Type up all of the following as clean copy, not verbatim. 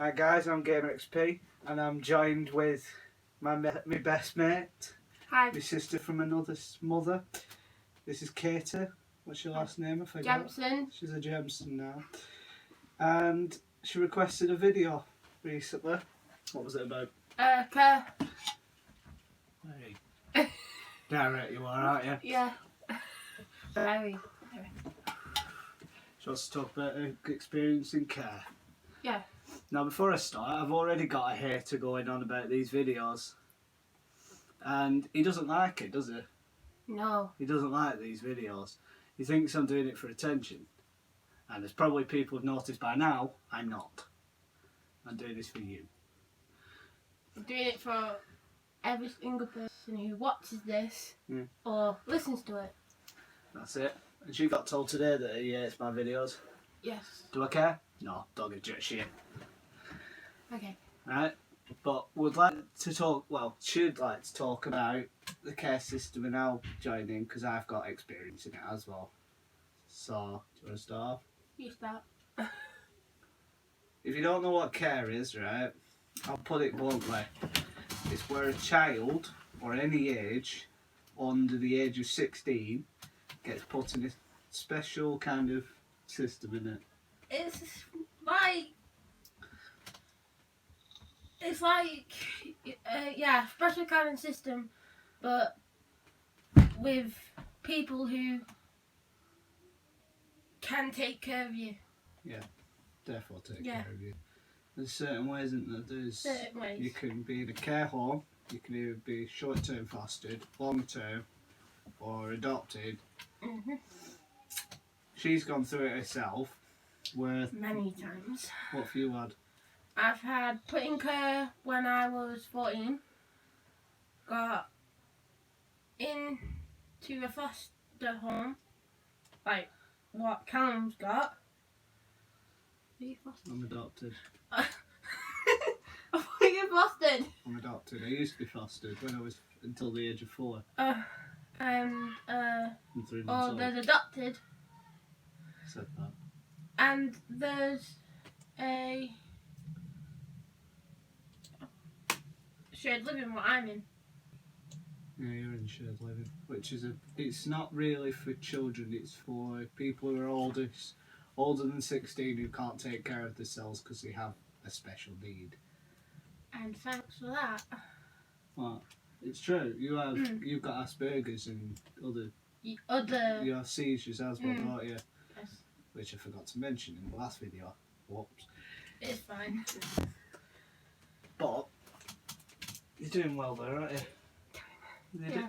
Hi guys, I'm Gamer XP and I'm joined with my best mate. Hi. My sister from another mother. This is Katie. What's your last name? I forgot. Jemson. She's a Jemson now. And she requested a video recently. What was it about? Care. Hey. Direct you are, aren't you? Yeah. Very. She wants to talk about her experience in care. Yeah. Now before I start, I've already got a hater going on about these videos. And he doesn't like it, does he? No. He doesn't like these videos. He thinks I'm doing it for attention. And as probably people have noticed by now, I'm not. I'm doing this for you. I'm doing it for every single person who watches this or listens to it. That's it. And she got told today that he hates my videos. Yes. Do I care? No, don't give a shit. Okay. Right? But would like to talk, well, she'd like to talk about the care system and now joining because I've got experience in it as well. So, do you want to start off? You start. If you don't know what care is, right, I'll put it bluntly. It's where a child, or any age, under the age of 16, gets put in a special kind of system in it. It's like, special kind of system, but with people who can take care of you. Yeah, therefore take Yeah. care of you. There's certain ways, isn't there? There's Certain ways. You can be in a care home, you can either be short-term fostered, long-term, or adopted. Mm-hmm. She's gone through it herself. Where Many times. what have you had? I've had put in care when I was 14. Got into a foster home, like what Callum's got. Are you fostered? I'm adopted. I thought you were fostered. I'm adopted. I used to be fostered when I was until the age of 4. And I'm 3 months old. there's adopted, Said that. and there's a shared living what I'm in. Yeah, you're in shared living, which is it's not really for children, it's for people who are older than 16 who can't take care of themselves because they have a special need. And thanks for that. Well, it's true. You've got Asperger's and you have seizures as well, don't you? Yes. Which I forgot to mention in the last video. Whoops. It's fine. But you're doing well there, aren't you?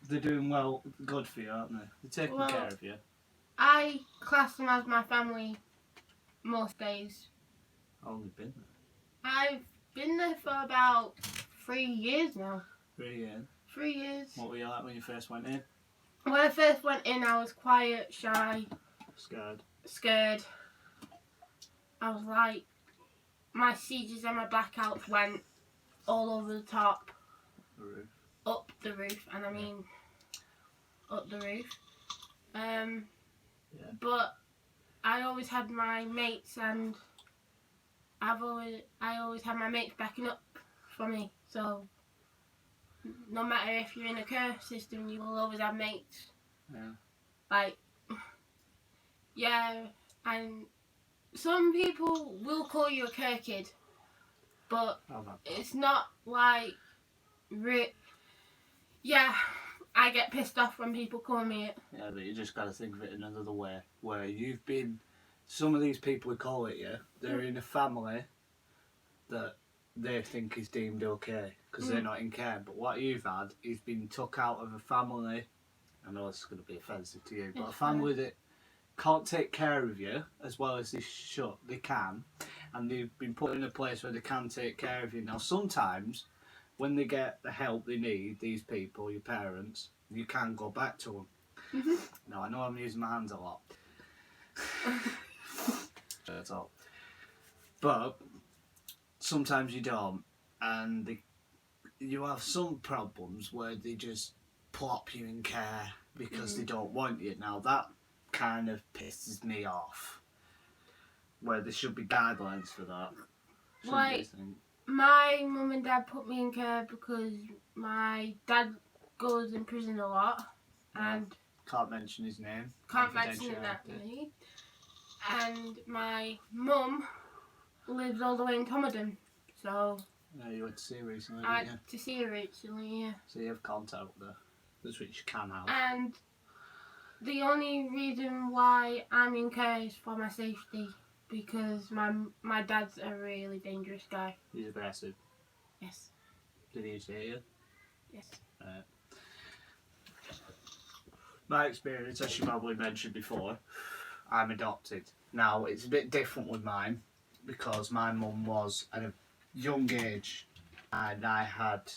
They're doing well, good for you, aren't they? They're taking care of you. I class them as my family most days. How long have you been there? I've been there for about 3 years now. 3 years. 3 years. What were you like when you first went in? When I first went in, I was quiet, shy, scared. I was like, my seizures and my blackouts went all over the top. The roof. Up the roof, and I mean up the roof. But I always had my mates, and I always had my mates backing up for me. So no matter if you're in a care system, you will always have mates. Yeah. And some people will call you a care kid, but it's not like yeah, I get pissed off when people call me it. Yeah, but you just got to think of it in another way. Where you've been, some of these people who call it you, they're in a family that they think is deemed okay because they're not in care. But what you've had is been took out of a family. I know it's going to be offensive to you, but a family that can't take care of you as well as they can, and they've been put in a place where they can take care of you. Now, sometimes when they get the help they need, these people, your parents, you can go back to them. Now, I know I'm using my hands a lot. That's all. But sometimes you don't, and you have some problems where they just plop you in care because they don't want you. Now, that kind of pisses me off. where there should be guidelines for that. Shouldn't Like- you think? My mum and dad put me in care because my dad goes in prison a lot and Can't mention his name. can't mention it that Confidentiality. way. And my mum lives all the way in Tomadon, so Yeah, you went to see her recently, I didn't you? had to see her recently, yeah. So you have contact with her. That's what you can have. And the only reason why I'm in care is for my safety, because my dad's a really dangerous guy. He's aggressive. Yes, Did he used to hit you? yes. My experience, as you probably mentioned before, I'm adopted. Now, it's a bit different with mine because my mum was at a young age and I had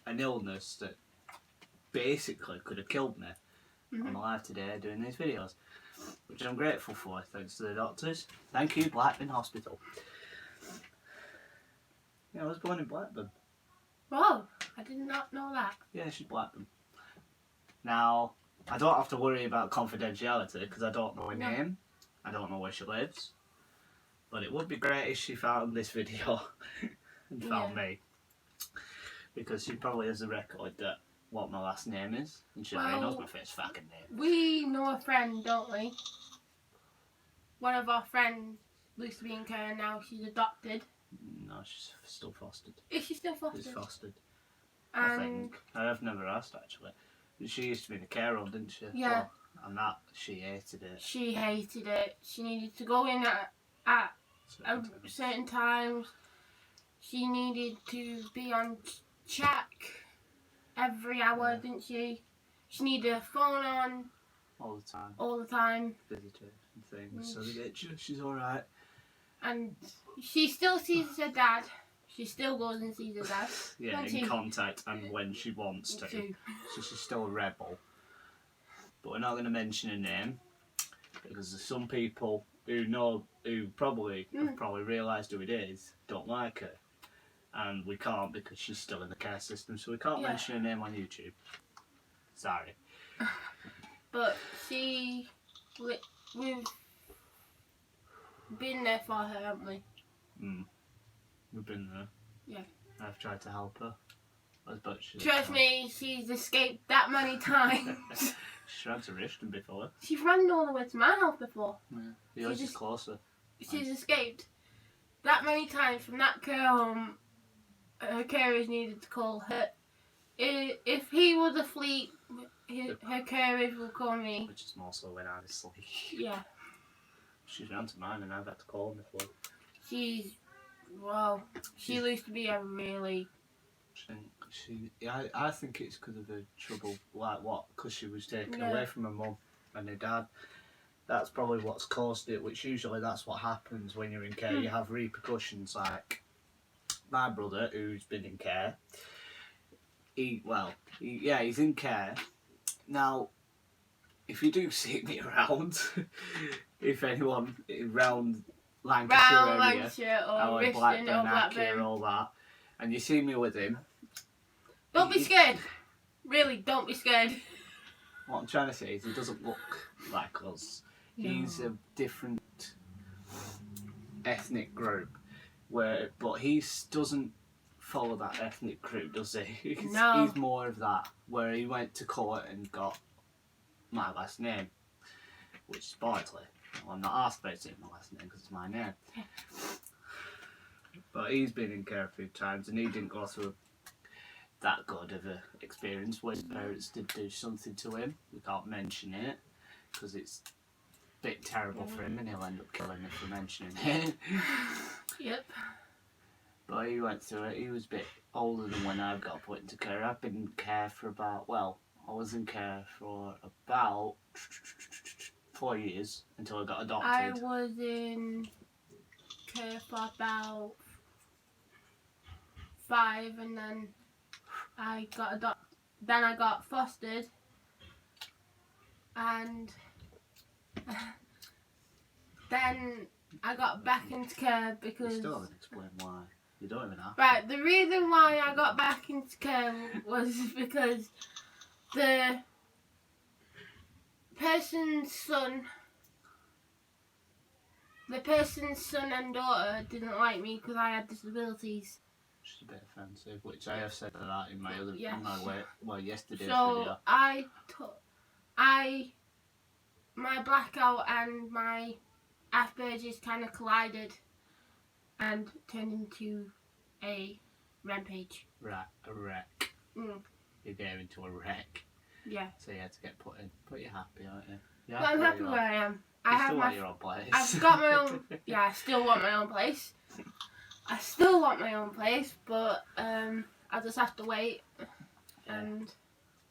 an illness that basically could have killed me. I'm alive today doing these videos, which I'm grateful for, thanks to the doctors. Thank you, Blackburn Hospital. Yeah, I was born in Blackburn. Whoa, I did not know that. Yeah, she's Blackburn. Now, I don't have to worry about confidentiality because I don't know her No. name. I don't know where she lives. But it would be great if she found this video and found me. Because she probably has a record that what my last name is. And she already knows Well- my first fucking name. We know a friend, don't we? One of our friends used to be in care and now she's adopted. No, she's still fostered. Is she still fostered? She's fostered. I And think. I've never asked actually. She used to be in a care home, didn't she? Yeah. Well, and that, she hated it. she hated it. She needed to go in at certain times. She needed to be on check every hour, didn't she? She needed her phone on All the time. all the time. Visitor and things. So they get you, she's alright. And she still sees her dad. She still goes and sees her dad. Yeah, Don't in you? contact and when she wants to. Too. So she's still a rebel. But we're not going to mention her name because there's some people who know, who probably have probably realised who it is, don't like her. And we can't because she's still in the care system, so we can't Yeah. mention her name on YouTube. Sorry. But we've been there for her, haven't we? We've been there. Yeah. I've tried to help her. As much as Trust me, she's escaped that many times. She's tried to Rishton before. She's run all the way to my house before. Yours is just- closer. She's escaped that many times from that care home. Her carers needed to call her. If he was asleep, her carers will call me. Which is more so when I'm asleep. Yeah, She's ran to mine and I've had to call her before. she's well. She used to be a really I think it's because of the trouble, like what? Because she was taken Yeah. away from her mum and her dad. That's probably what's caused it. Which usually that's what happens when you're in care. You have repercussions. Like my brother, who's been in care. He's in care now. If you do see me around, if anyone around Lancashire round area, Lancashire or our Rishton Blackburn, or Hackett, Blackburn. all that, and you see me with him, Don't be scared. Really, don't be scared. what I'm trying to say is he doesn't look like us. He's a different ethnic group, but he doesn't follow that ethnic group, does he? No. He's more of that, where he went to court and got my last name, which is Bartley. Well, I'm not asked about saying my last name because it's my name. But he's been in care a few times and he didn't go through that good of a experience when his parents did do something to him. We can't mention it because it's a bit terrible for him and he'll end up killing me for mentioning it. Yep. But he went through it. He was a bit older than when I got put into care. I've been in care for I was in care for about 4 years until I got adopted. I was in care for about 5, and then I got adopted. Then I got fostered, and then I got back into care You because. still haven't explained why. You don't even have to. Right, the reason why I got back into care was because the person's son the person's son and daughter didn't like me because I had disabilities. Which is a bit offensive, which I have said that in my other, Yes. yesterday's So video. my blackout and my Asperger's kind of collided and turned into a rampage. A wreck. Mm. You're getting into a wreck. Yeah. So you had to get put in. But you're happy, aren't you? But I'm happy where I am. I You have still my. want your own place. I've got my own. Yeah, I still want my own place. I still want my own place, but I just have to wait. And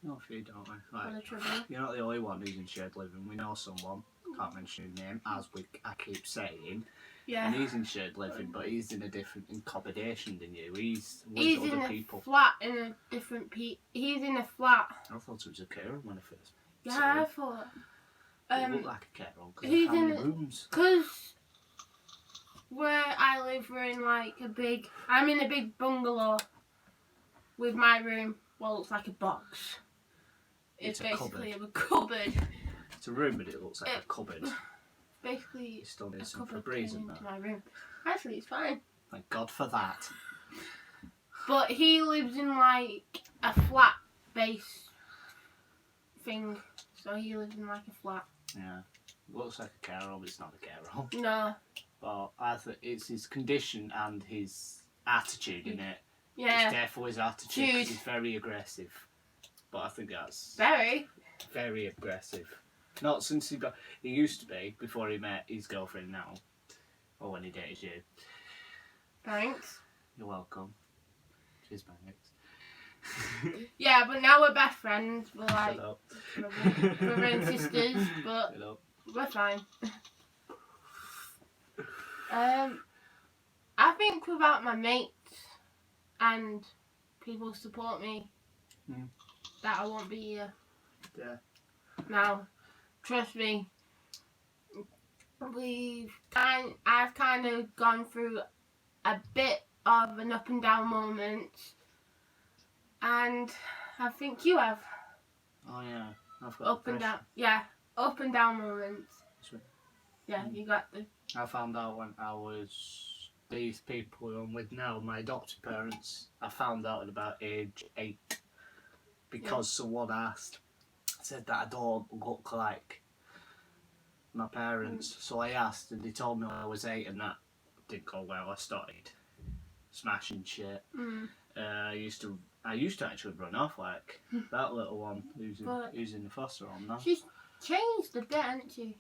No, if you don't. for Like, the trouble. you're not the only one who's in shared living. We know someone. Can't mention his name, as I keep saying. Yeah. And he's in shared living, but he's in a different accommodation than you. He's with He's in other a people. flat in a different He's in a flat. I thought it was a care home when I first. Yeah, I thought. It looked like a care home because he's how many in a- rooms? Cause where I live, we're in like I'm in a big bungalow with my room. Well, it's like a box. It's It's a basically a cupboard. It's a room, but it looks like a cupboard. Basically, You still need a some cupboard Febreze turned in into there. my room. Actually, it's fine. Thank God for that. But he lives in like a flat base thing. So he lives in like a flat. Yeah. Looks like a care home, but it's not a care home. No. But I think it's his condition and his attitude in it. It's Yeah. therefore his attitude 'cause Dude. he's very aggressive. But I think that's Very. very aggressive. Not since he used to be before he met his girlfriend now. Or when he dated you. Thanks. You're welcome. She's my ex. Yeah, but now we're best friends. We're like Shut up. brother and sisters, but Shut up. we're fine. I think without my mates and people who support me, Mm. that I won't be here. Yeah. Now, trust me, I've kind of gone through a bit of an up and down moment, and I think you have Oh yeah. I've got up and down. depression. Yeah, up and down moments. Sweet. Yeah, you got the. I found out when I was these people who I'm with now, my adopted parents. I found out at about age 8 because someone said that I don't look like my parents. So I asked, and they told me when I was 8, and that didn't go well. I started smashing shit. Mm. I used to actually run off like that little one who's But- in the foster home now. She's changed a bit, hasn't she?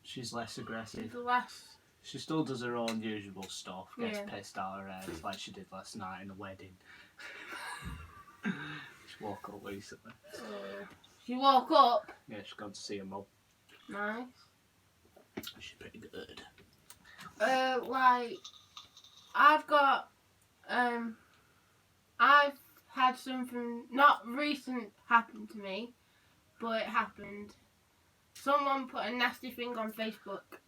She's less aggressive. The last. She still does her own usual stuff, gets Yeah. pissed out her head like she did last night in the wedding. She woke up recently. She woke up. Yeah, she's gone to see her mum. Nice. She's pretty good. Like, I've had something not recent happen to me, but it happened. Someone put a nasty thing on Facebook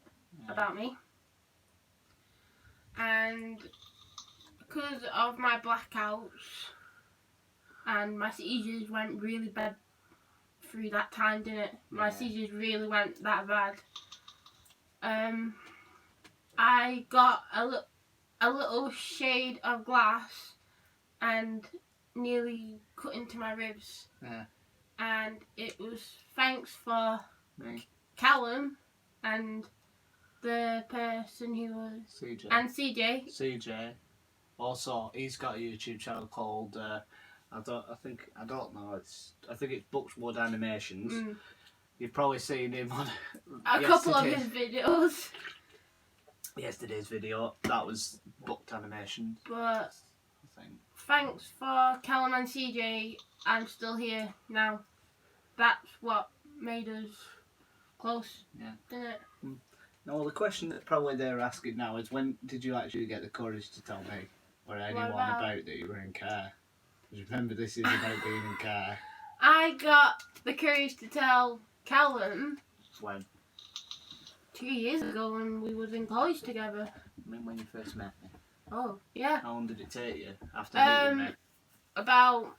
about me, and because of my blackouts and my seizures went really bad through that time, didn't it? My Yeah. seizures really went that bad. I got a little shade of glass and nearly cut into my ribs. Yeah. And it was thanks for Me. Callum and the person who was CJ. and CJ. CJ. Also, he's got a YouTube channel called I think it's Buxwood Animations. Mm. You've probably seen him on A couple of yesterday's- his videos, yesterday's video. That was booked animation, but I think. thanks for Callum and CJ, I'm still here now. That's what made us close, Yeah. didn't it? No, well, the question that probably they're asking now is when did you actually get the courage to tell me or anyone about- about that you were in care? Because remember, this is about being in care. I got the courage to tell Callum When? 2 years ago when we was in college together. I mean, when you first met me. Oh, yeah. How long did it take you after meeting me? About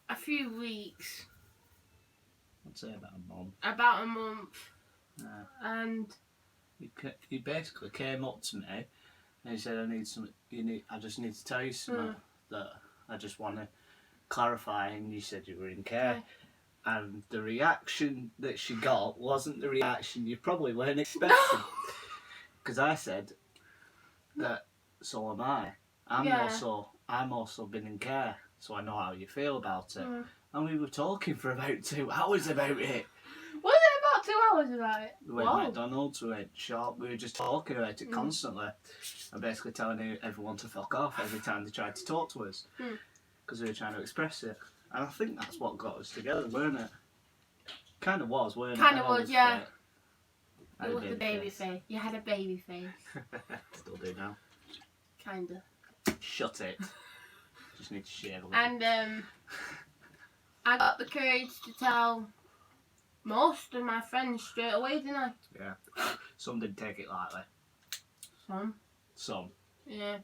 a few weeks. I'd say about a month. About a month. Yeah. And He basically came up to me and he said, I just need to tell you something that I just want to clarify. And you said you were in care. Okay. And the reaction that she got wasn't the reaction you probably weren't expecting. Because I said that, so am I. I'm also been in care, so I know how you feel about it. And we were talking for about 2 hours about it. Was it about 2 hours about it? We went to McDonald's, we went shop, we were just talking about it constantly. And basically telling everyone to fuck off every time they tried to talk to us. Because we were trying to express it. And I think that's what got us together, weren't it? Kind of was, weren't it? Kind of was, yeah. It was the baby baby face. You had a baby face. Still do now. Kinda. Shut it. Just need to shave a little. And I got the courage to tell most of my friends straight away, didn't I? Yeah. Some didn't take it lightly. Some. Yeah.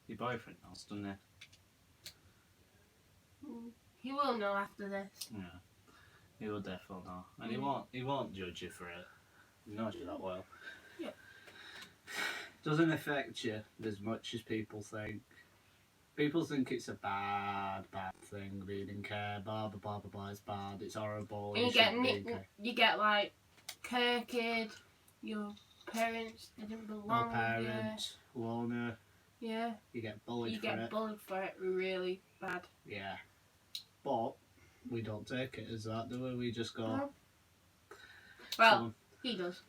Your boyfriend knows, doesn't he? He will know after this. Yeah. He will definitely know. And he won't judge you for it. He knows you that well. Yeah. Doesn't affect you as much as people think. People think it's a bad thing, being in care, blah, blah, blah, blah, blah, it's bad, it's horrible. And you get like, kirked, your parents didn't belong No parents, loner. Yeah. You get bullied for it. You get bullied for it really bad. Yeah. But we don't take it as that, do we? We just go... No. Well, he does.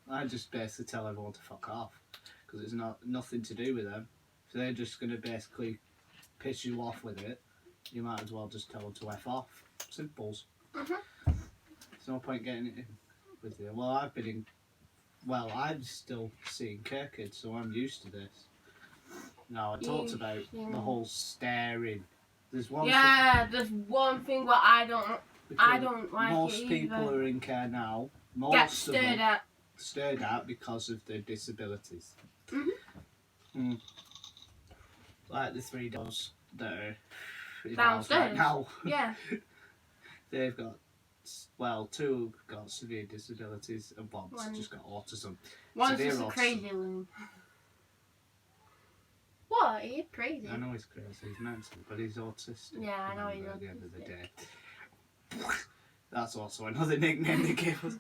I just basically tell everyone to fuck off. Because it's nothing to do with them. If they're just going to basically piss you off with it, you might as well just tell them to F off. Simples. There's no point getting it in with you. Well, I'm still seeing care kids, so I'm used to this. Now, I talked about the whole staring. There's one there's one thing what I don't like. Most people who are in care now, get stared at because of their disabilities. Like the 3 dogs that are in the house right now. Yeah. They've got, well, 2 have got severe disabilities and one's just got autism. One's just a crazy one. What? He's crazy. I know he's crazy, he's mental, but he's autistic. Yeah, I know he's autistic. At the end of the day. That's also another nickname they gave us.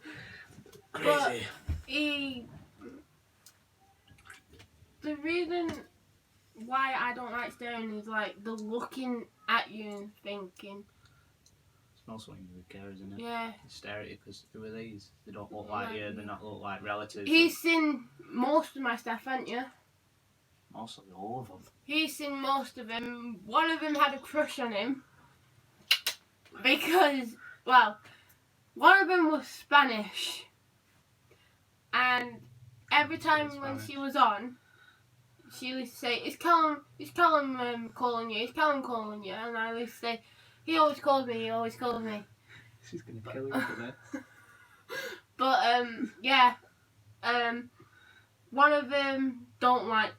Crazy. But the reason why I don't like staring is like the looking at you and thinking. It's also when you're with care, isn't it? Yeah. You stare at you because who are these? They don't look like you, they're not look like relatives. He's seen most of my stuff, haven't you? Also, all of them. He's seen most of them. One of them had a crush on him. Because, well, one of them was Spanish. And every time when she was on, she used to say, is Callum calling you? Is Callum calling you? And I used to say, he always calls me. She's going to kill you for that. But, yeah. One of them don't like...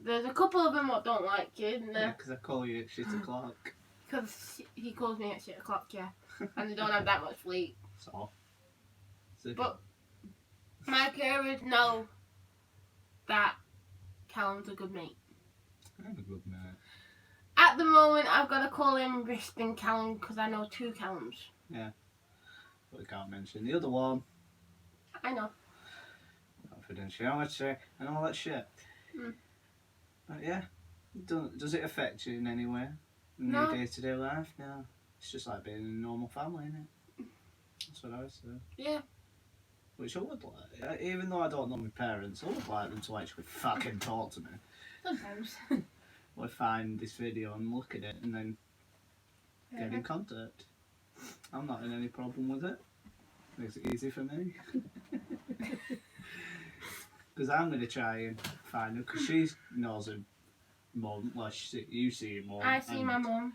There's a couple of them that don't like you, isn't there? Yeah, because I call you at shit o'clock. Because he calls me at shit o'clock, yeah. And they don't have that much sleep. So? But my carers know that Callum's a good mate. I'm a good mate. At the moment, I've got to call him Riston Callum because I know 2 Callums. Yeah. But we can't mention the other one. I know. Confidentiality and all that shit. But yeah, does it affect you in any way? In your day-to-day life? No. It's just like being in a normal family, isn't it? That's what I would say. Yeah. Which I would like. Even though I don't know my parents, I would like them to actually fucking talk to me. Sometimes. Or find this video and look at it and then get in contact. I'm not in any problem with it. Makes it easy for me. Because I'm going to try and find her, because she knows her mum. Well, you see your mum. I see my mum.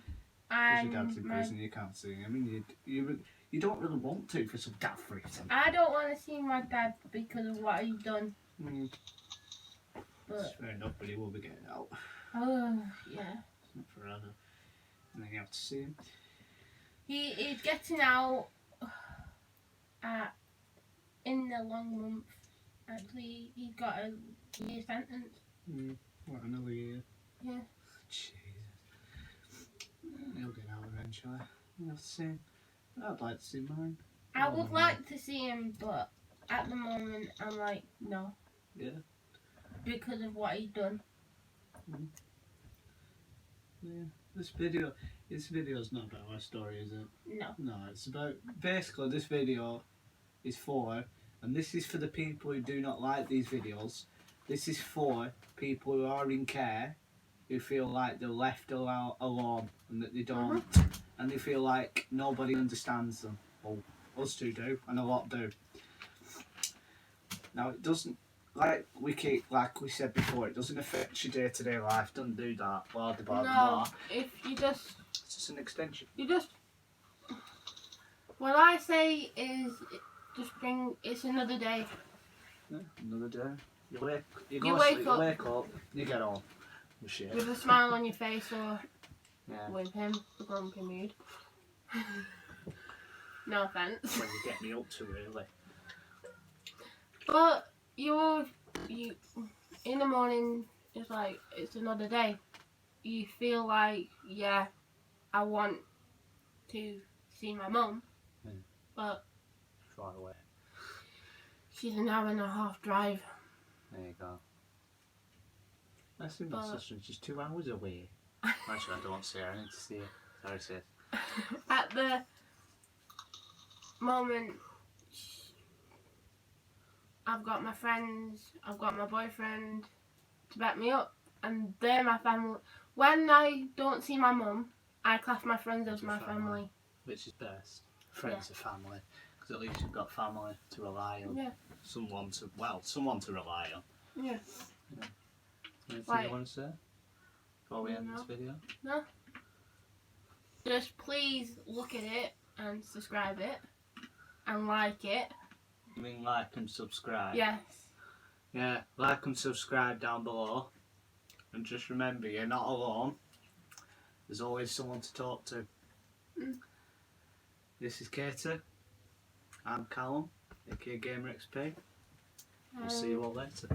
Because your dad's in prison, you can't see him. I mean, you don't really want to for some daft reason. I don't want to see my dad because of what he's done. That's fair enough, but he will be getting out. Oh, yeah. It's not forever. And then you have to see him. He's getting out at in the long month. Actually, he's got a year sentence. What, another year? Yeah. Jesus. He'll get out eventually. We'll see. I'd like to see mine. I would like to see him, but at the moment, I'm like, no. Yeah. Because of what he's done. Yeah. This video's not about my story, is it? No. No, it's about, basically this video is for, and this is for the people who do not like these videos. This is for people who are in care, who feel like they're left alone and that they don't, and they feel like nobody understands them. Well, us two do, and a lot do. Now it doesn't, like we said before, it doesn't affect your day-to-day life. Don't do that. Blah blah blah. No, Blah. if you just, It's just an extension. what I say is, it's another day. Yeah, another day. You wake up, you get on with shit. With a smile on your face or Yeah. with him, the grumpy mood. No offence. When you get me up to, really. But you in the morning, it's like, it's another day. You feel like, yeah, I want to see my mum, but Right away. she's an hour and a half drive. There you go. I think my sister's just 2 hours away. Actually, I don't want to see her. I need to see her. Sorry, sis. At the moment, I've got my friends, I've got my boyfriend to back me up, and they're my family. When I don't see my mum, I class my friends as my family. Which is best. Friends are family. Because at least you've got family to rely on. Yeah. Someone to rely on. Yeah. Anything you want to say before we end this video? No. Just please look at it and subscribe it and like it. You mean like and subscribe? Yes. Yeah, like and subscribe down below. And just remember, you're not alone. There's always someone to talk to. This is Katie. I'm Callum, aka Gamer XP. We'll see you all later.